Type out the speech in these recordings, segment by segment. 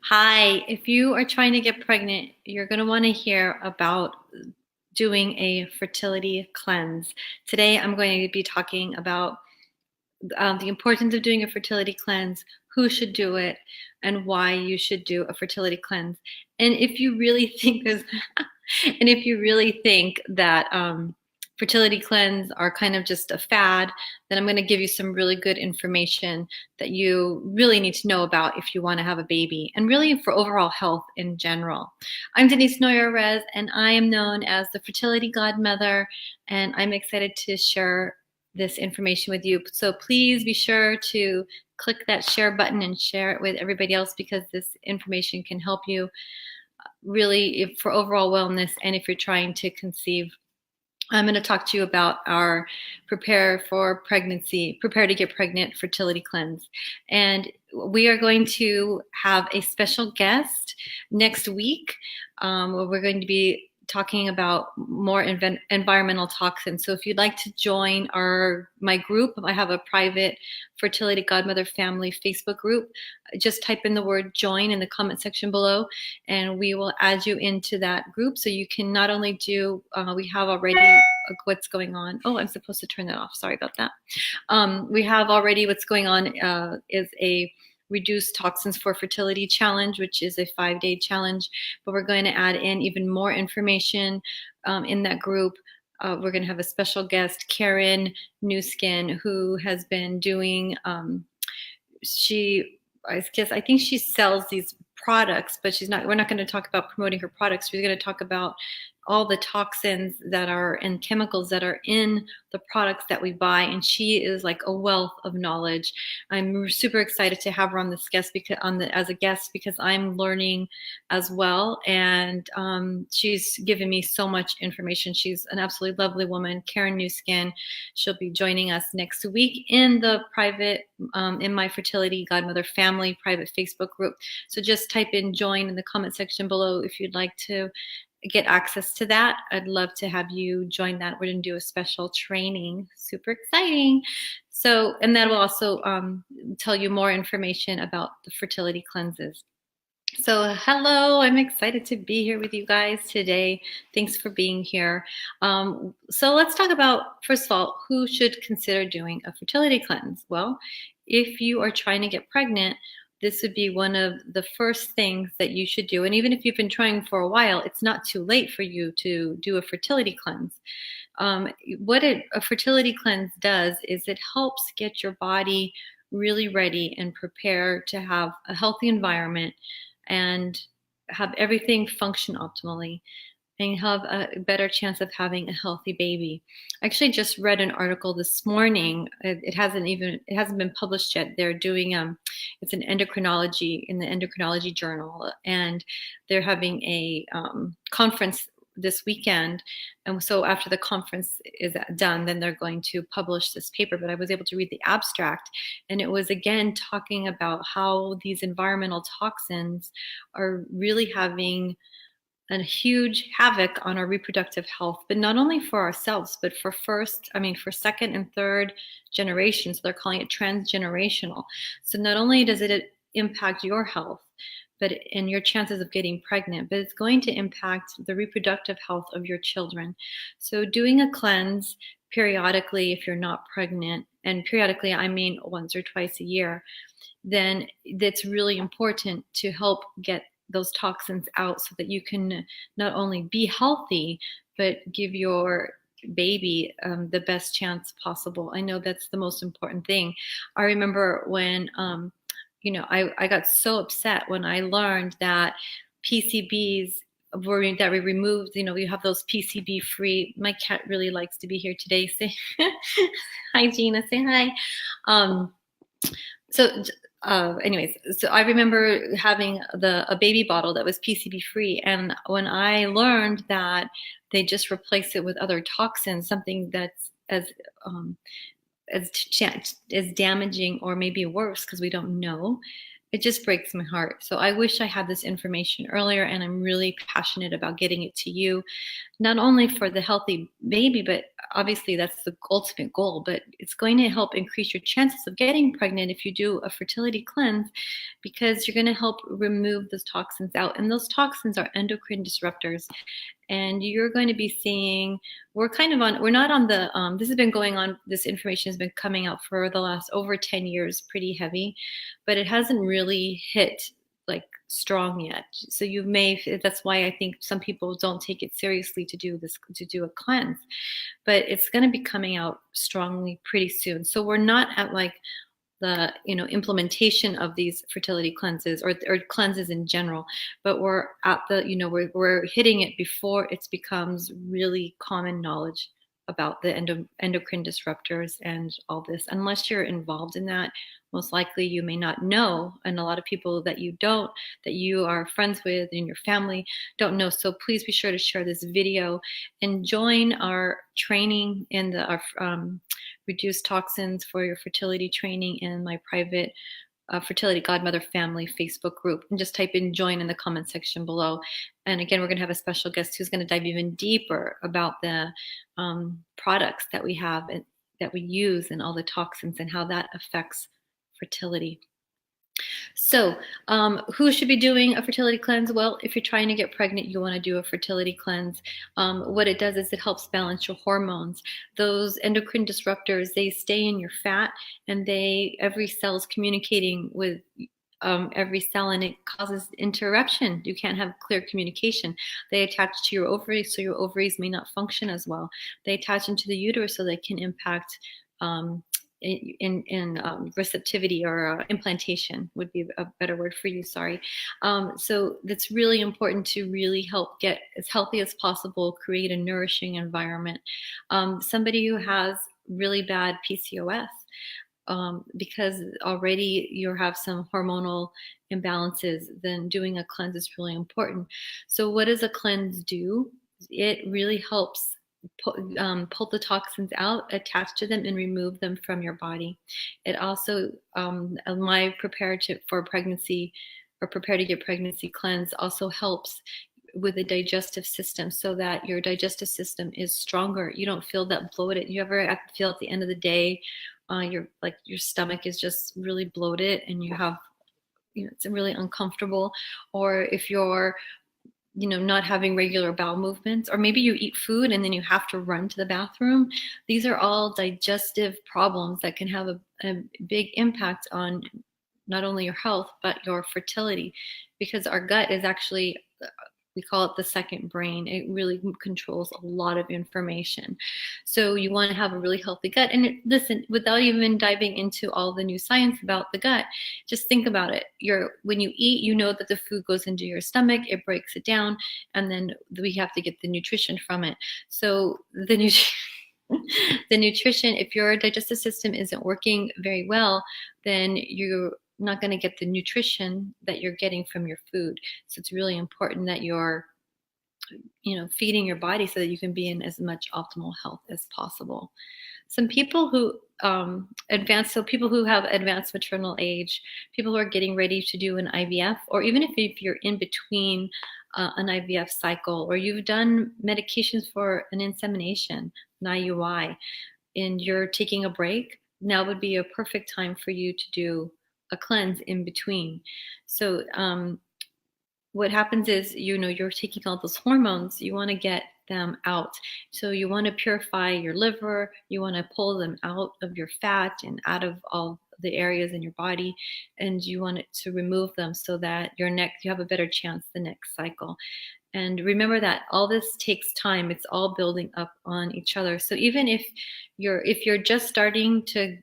Hi, if you are trying to get pregnant, you're going to want to hear about doing a fertility cleanse. Today, I'm going to be talking about the importance of doing a fertility cleanse, who should do it, and why you should do a fertility cleanse. And if you really think this, and if you really think that fertility cleanse are kind of just a fad, then I'm going to give you some really good information that you really need to know about if you want to have a baby and really for overall health in general. I'm Denise Noyer-Erez, and I am known as the Fertility Godmother, and I'm excited to share this information with you. So please be sure to click that share button and share it with everybody else, because this information can help you really for overall wellness and if you're trying to conceive. I'm going to talk to you about our prepare to get pregnant fertility cleanse. And we are going to have a special guest next week. Where we're going to be talking about more environmental toxins. So if you'd like to join my group, I have a private Fertility Godmother family Facebook group. Just type in the word join in the comment section below, and we will add you into that group. So you can not only do, we have already what's going on. Oh, I'm supposed to turn that off. Sorry about that. We have already what's going on is a Reduce Toxins for Fertility Challenge, which is a 5-day challenge, but we're going to add in even more information in that group. We're going to have a special guest, Karen Newskin, who has been doing, I think she sells these products, but we're not going to talk about promoting her products. We're going to talk about all the toxins that are and chemicals that are in the products that we buy, and she is like a wealth of knowledge. I'm super excited to have her on this guest as a guest, because I'm learning as well, and she's given me so much information. She's an absolutely lovely woman, Karen Newskin. She'll be joining us next week in the private, in my Fertility Godmother family private Facebook group. So just type in join in the comment section below if you'd like to get access to that. I'd love to have you join that. We're going to do a special training. Super exciting. So, and that will also tell you more information about the fertility cleanses. So hello, I'm excited to be here with you guys today. Thanks for being here. So let's talk about, first of all, who should consider doing a fertility cleanse? Well, if you are trying to get pregnant, this would be one of the first things that you should do. And even if you've been trying for a while, it's not too late for you to do a fertility cleanse. What a fertility cleanse does is it helps get your body really ready and prepared to have a healthy environment and have everything function optimally and have a better chance of having a healthy baby. I actually just read an article this morning. It hasn't been published yet. They're doing it's an endocrinology in the endocrinology journal, and they're having a conference this weekend. And so after the conference is done, then they're going to publish this paper. But I was able to read the abstract, and it was again talking about how these environmental toxins are really having a huge havoc on our reproductive health, but not only for ourselves, but for second and third generations. They're calling it transgenerational. So not only does it impact your health, and your chances of getting pregnant, but it's going to impact the reproductive health of your children. So doing a cleanse periodically, if you're not pregnant, and periodically I mean once or twice a year, then that's really important to help get those toxins out so that you can not only be healthy, but give your baby the best chance possible. I know that's the most important thing. I remember when, I got so upset when I learned that PCBs that we removed, you have those PCB free. My cat really likes to be here today. Say hi, Gina, say hi. Anyways, so I remember having a baby bottle that was PCB free, and when I learned that they just replace it with other toxins, something that's as damaging or maybe worse, because we don't know, it just breaks my heart. So I wish I had this information earlier, and I'm really passionate about getting it to you, not only for the healthy baby, but obviously that's the ultimate goal, but it's going to help increase your chances of getting pregnant if you do a fertility cleanse, because you're going to help remove those toxins out. And those toxins are endocrine disruptors. And you're going to be seeing, we're not on the, this has been going on, this information has been coming out for the last over 10 years, pretty heavy, but it hasn't really hit like strong yet. So that's why I think some people don't take it seriously to do a cleanse, but it's going to be coming out strongly pretty soon. So we're not at like the implementation of these fertility cleanses or cleanses in general, but we're at the we're hitting it before it becomes really common knowledge about the endocrine disruptors and all this. Unless you're involved in that, most likely you may not know, and a lot of people that you are friends with in your family don't know. So please be sure to share this video and join our training in our reduce toxins for your fertility training in my private Fertility Godmother family Facebook group, and just type in join in the comment section below. And again, we're going to have a special guest who's going to dive even deeper about the products that we have and that we use and all the toxins and how that affects fertility. So who should be doing a fertility cleanse? Well, if you're trying to get pregnant, you want to do a fertility cleanse. What it does is it helps balance your hormones. Those endocrine disruptors, they stay in your fat, and every cell is communicating with every cell, and it causes interruption. You can't have clear communication. They attach to your ovaries, so your ovaries may not function as well. They attach into the uterus, so they can impact in receptivity, or implantation would be a better word for you, sorry. So that's really important to really help get as healthy as possible, create a nourishing environment. Somebody who has really bad PCOS, because already you have some hormonal imbalances, then doing a cleanse is really important. So what does a cleanse do? It really helps pull the toxins out, attach to them, and remove them from your body. It also, my prepare to get pregnancy cleanse also helps with the digestive system, so that your digestive system is stronger. You don't feel that bloated. You ever feel at the end of the day, your stomach is just really bloated, and you have, it's really uncomfortable. Or if you're not having regular bowel movements, or maybe you eat food and then you have to run to the bathroom. These are all digestive problems that can have a big impact on not only your health, but your fertility, because our gut is actually, we call it the second brain. It really controls a lot of information. So you want to have a really healthy gut. And listen, without even diving into all the new science about the gut, just think about it. When you eat, you know that the food goes into your stomach, it breaks it down, and then we have to get the nutrition from it. So the nutrition, if your digestive system isn't working very well, then you're not going to get the nutrition that you're getting from your food. So it's really important that you're feeding your body so that you can be in as much optimal health as possible. Some people who people who have advanced maternal age, people who are getting ready to do an IVF, or even if you're in between an IVF cycle, or you've done medications for an insemination, an IUI, and you're taking a break, now would be a perfect time for you to do a cleanse in between. So what happens is, you're taking all those hormones, you want to get them out. So you want to purify your liver, you want to pull them out of your fat and out of all the areas in your body, and you want it to remove them so that you have a better chance the next cycle. And remember that all this takes time. It's all building up on each other. So even if you're just starting to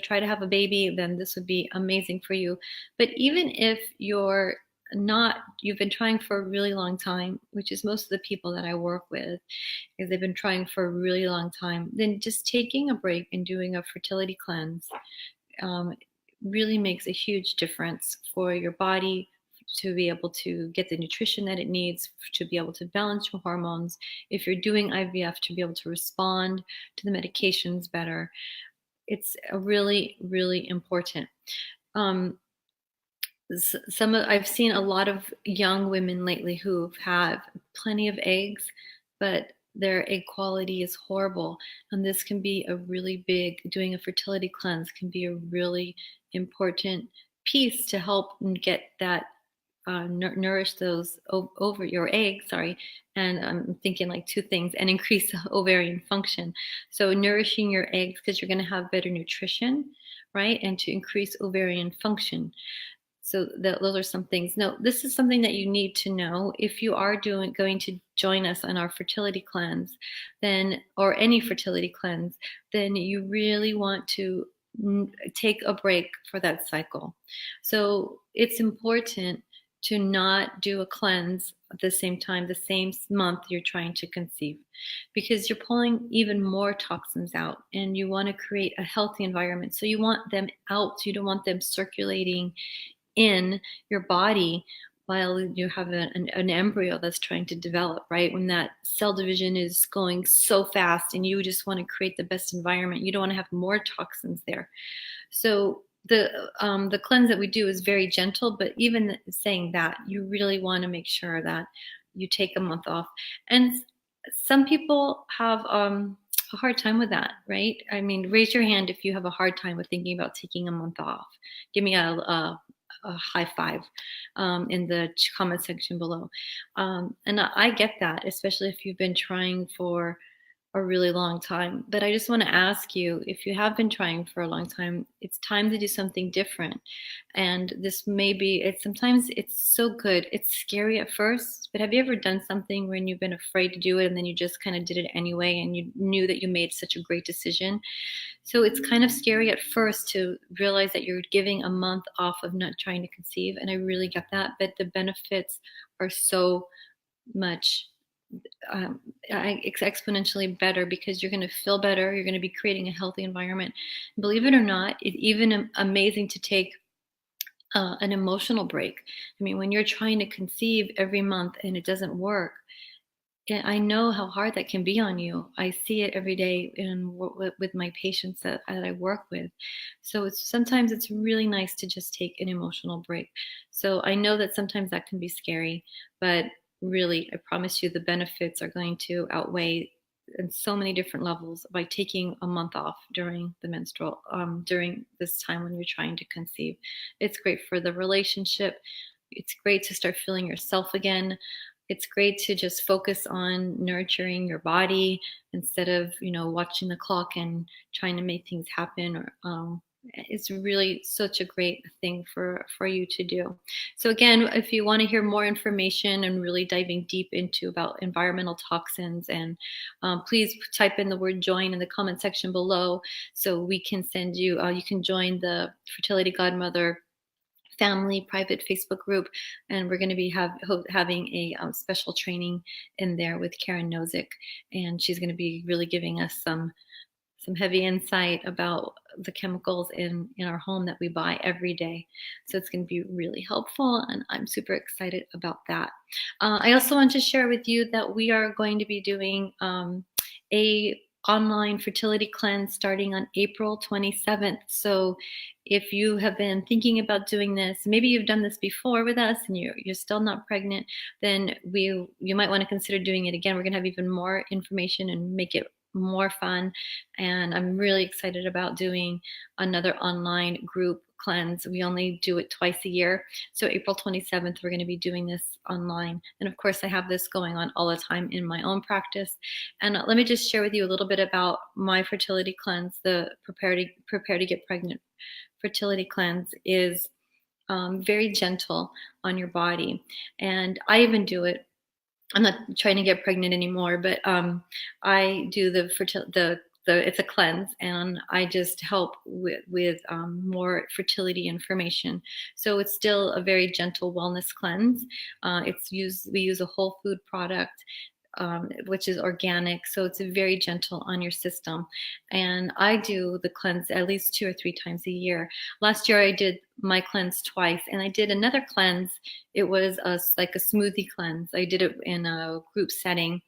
try to have a baby, then this would be amazing for you. But even if you've been trying for a really long time, which is most of the people that I work with, is they've been trying for a really long time, then just taking a break and doing a fertility cleanse really makes a huge difference for your body, to be able to get the nutrition that it needs, to be able to balance your hormones. If you're doing IVF, to be able to respond to the medications better. It's really, really important. I've seen a lot of young women lately who've had plenty of eggs, but their egg quality is horrible. And this can be a really big, doing a fertility cleanse can be a really important piece to help get that nourish those over your eggs, sorry, and I'm thinking like two things, and increase ovarian function. So nourishing your eggs because you're going to have better nutrition, right, and to increase ovarian function. So those are some things. Now, this is something that you need to know if you are going to join us on our fertility cleanse, then, or any fertility cleanse, then you really want to take a break for that cycle. So it's important to not do a cleanse at the same time, the same month you're trying to conceive, because you're pulling even more toxins out, and you want to create a healthy environment. So you want them out. You don't want them circulating in your body while you have an embryo that's trying to develop, right? When that cell division is going so fast and you just want to create the best environment, you don't want to have more toxins there. So the cleanse that we do is very gentle, but even saying that, you really want to make sure that you take a month off. And some people have a hard time with that, right? I mean, raise your hand if you have a hard time with thinking about taking a month off. Give me a high five in the comment section below. And I get that, especially if you've been trying for a really long time. But I just want to ask you, if you have been trying for a long time, it's time to do something different. And this may be, sometimes it's so good. It's scary at first, but have you ever done something when you've been afraid to do it and then you just kind of did it anyway and you knew that you made such a great decision? So it's kind of scary at first to realize that you're giving a month off of not trying to conceive. And I really get that, but the benefits are so much exponentially better, because you're going to feel better. You're going to be creating a healthy environment. Believe it or not, it's even amazing to take an emotional break. I mean, when you're trying to conceive every month and it doesn't work, I know how hard that can be on you. I see it every day with my patients that I work with. So sometimes it's really nice to just take an emotional break. So I know that sometimes that can be scary, but really, I promise you the benefits are going to outweigh in so many different levels by taking a month off during the menstrual, during this time when you're trying to conceive. It's great for the relationship. It's great to start feeling yourself again. It's great to just focus on nurturing your body instead of, watching the clock and trying to make things happen. Or it's really such a great thing for you to do. So again, if you want to hear more information and really diving deep into about environmental toxins, and please type in the word join in the comment section below so we can send you, you can join the Fertility Godmother family private Facebook group, and we're going to be having a special training in there with Karen Nozick, and she's going to be really giving us some heavy insight about the chemicals in our home that we buy every day. So it's going to be really helpful, and I'm super excited about that. I also want to share with you that we are going to be doing a online fertility cleanse starting on April 27th. So if you have been thinking about doing this, maybe you've done this before with us and you're still not pregnant, then you might want to consider doing it again. We're going to have even more information and make it more fun. And I'm really excited about doing another online group cleanse. We only do it twice a year. So April 27th, we're going to be doing this online. And of course, I have this going on all the time in my own practice. And let me just share with you a little bit about my fertility cleanse. The Prepare to Get Pregnant fertility cleanse is very gentle on your body. And I even do it. I'm not trying to get pregnant anymore, but I do it's a cleanse, and I just help with more fertility information. So it's still a very gentle wellness cleanse. We use a whole food product, which is organic. So it's very gentle on your system. And I do the cleanse at least 2 or 3 times a year. Last year I did my cleanse twice, and I did another cleanse. It was like a smoothie cleanse. I did it in a group setting,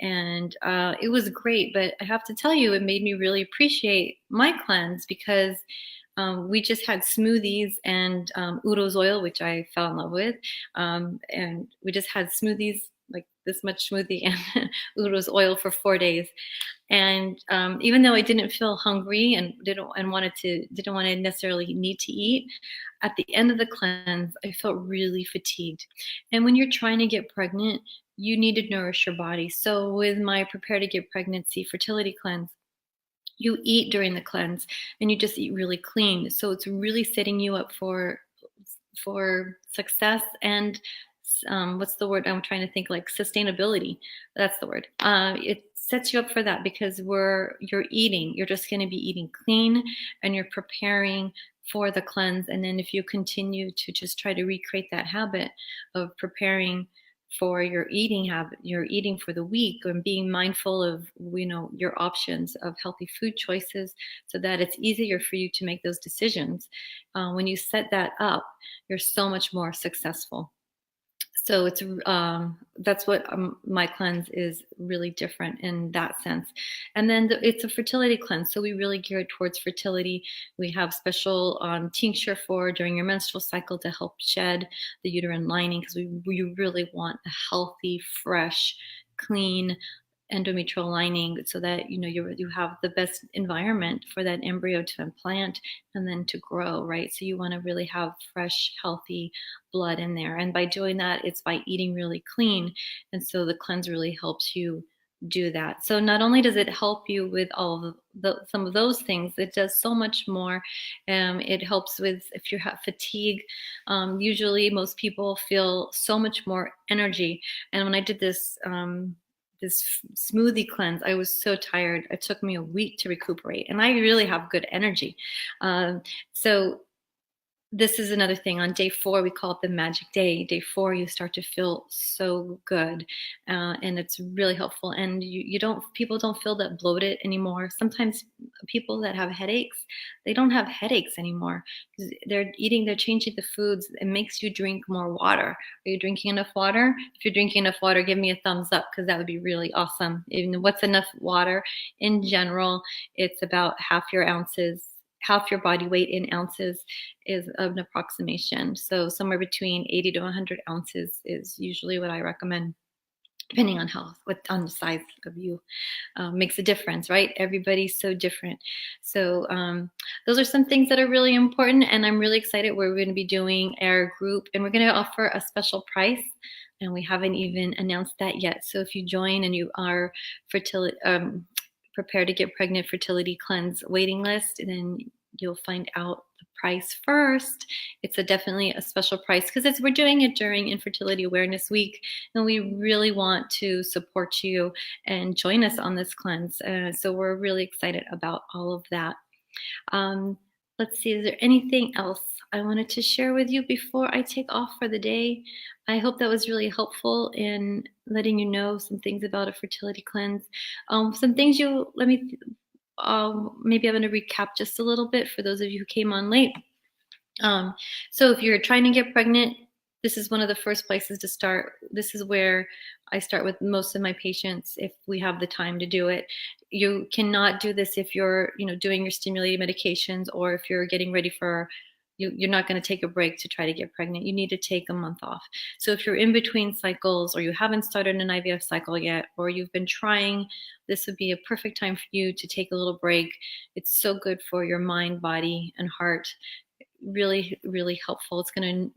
and it was great. But I have to tell you, it made me really appreciate my cleanse, because we just had smoothies and Udo's oil, which I fell in love with. And we just had smoothies, like this much smoothie and udo's oil for 4 days. And even though I didn't feel hungry and didn't want to necessarily need to eat, at the end of the cleanse, I felt really fatigued. And when you're trying to get pregnant, you need to nourish your body. So with my Prepare to Get Pregnancy fertility cleanse, you eat during the cleanse and you just eat really clean. So it's really setting you up for success and what's the word I'm trying to think, like sustainability. That's the word. It sets you up for that because you're just going to be eating clean and you're preparing for the cleanse. And then if you continue to just try to recreate that habit of preparing for your eating habit, your eating for the week, and being mindful of your options of healthy food choices, so that it's easier for you to make those decisions. When you set that up, you're so much more successful. So that's what my cleanse is really different in that sense. And then it's a fertility cleanse, so we really gear it towards fertility. We have special tincture for during your menstrual cycle to help shed the uterine lining, because we really want a healthy, fresh, clean endometrial lining, so that you have the best environment for that embryo to implant and then to grow, right? So you want to really have fresh, healthy blood in there, and by doing that, it's by eating really clean. And so the cleanse really helps you do that. So not only does it help you with all of some of those things, it does so much more. It helps with if you have fatigue. Usually most people feel so much more energy, and when I did this smoothie cleanse, I was so tired. It took me a week to recuperate, and I really have good energy. So this is another thing. On day 4, we call it the magic day. Day 4, you start to feel so good, and it's really helpful. And people don't feel that bloated anymore. Sometimes people that have headaches, they don't have headaches anymore because they're changing the foods. It makes you drink more water. Are you drinking enough water? If you're drinking enough water, give me a thumbs up, because that would be really awesome. Even what's enough water in general? It's about half your body weight in ounces is an approximation. So somewhere between 80 to 100 ounces is usually what I recommend, depending on on the size of you. Makes a difference, right? Everybody's so different. So those are some things that are really important, and I'm really excited. We're going to be doing our group, and we're going to offer a special price, and we haven't even announced that yet. So if you join and you are fertility Prepare to Get Pregnant fertility cleanse waiting list, and then you'll find out the price first. It's definitely a special price because we're doing it during Infertility Awareness Week, and we really want to support you and join us on this cleanse. So we're really excited about all of that. Let's see, is there anything else I wanted to share with you before I take off for the day? I hope that was really helpful in letting you know some things about a fertility cleanse. Some things maybe I'm going to recap just a little bit for those of you who came on late. So if you're trying to get pregnant, this is one of the first places to start. This is where I start with most of my patients if we have the time to do it. You cannot do this if you're, doing your stimulating medications, or if you're getting ready for you're not going to take a break to try to get pregnant. You need to take a month off. So if you're in between cycles, or you haven't started an IVF cycle yet, or you've been trying, this would be a perfect time for you to take a little break. It's so good for your mind, body, and heart. Really, really helpful.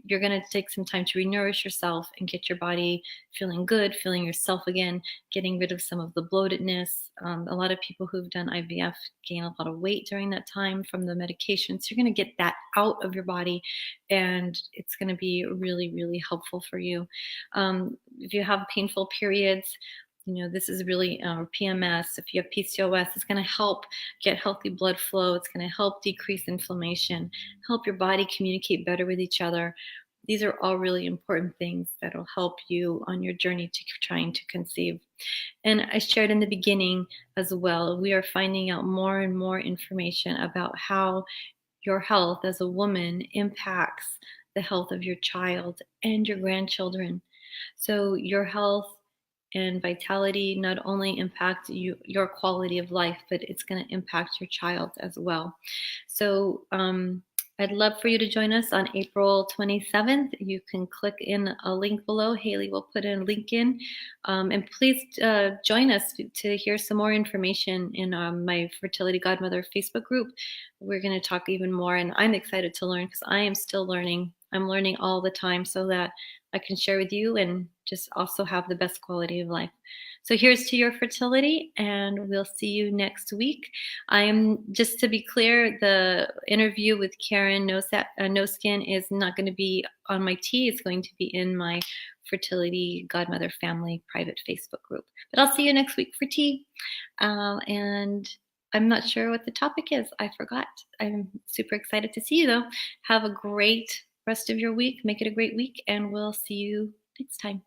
You're gonna take some time to renourish yourself and get your body feeling good, feeling yourself again, getting rid of some of the bloatedness. A lot of people who've done IVF gain a lot of weight during that time from the medications. You're gonna get that out of your body, and it's gonna be really, really helpful for you. If you have painful periods, this is really PMS. If you have PCOS, it's going to help get healthy blood flow. It's going to help decrease inflammation, help your body communicate better with each other. These are all really important things that will help you on your journey to trying to conceive. And I shared in the beginning as well, we are finding out more and more information about how your health as a woman impacts the health of your child and your grandchildren. So your health and vitality not only impact your quality of life, but it's going to impact your child as well. So I'd love for you to join us on April 27th. You can click in a link below. Haley will put in a link in. And please join us to hear some more information in my Fertility Godmother Facebook group. We're going to talk even more, and I'm excited to learn because I am still learning. I'm learning all the time so that I can share with you and just also have the best quality of life. So here's to your fertility, and we'll see you next week. I am, just to be clear, the interview with Karen No Skin is not going to be on my tea. It's going to be in my Fertility Godmother family private Facebook group. But I'll see you next week for tea. And I'm not sure what the topic is. I forgot. I'm super excited to see you, though. Have a great rest of your week. Make it a great week, and we'll see you next time.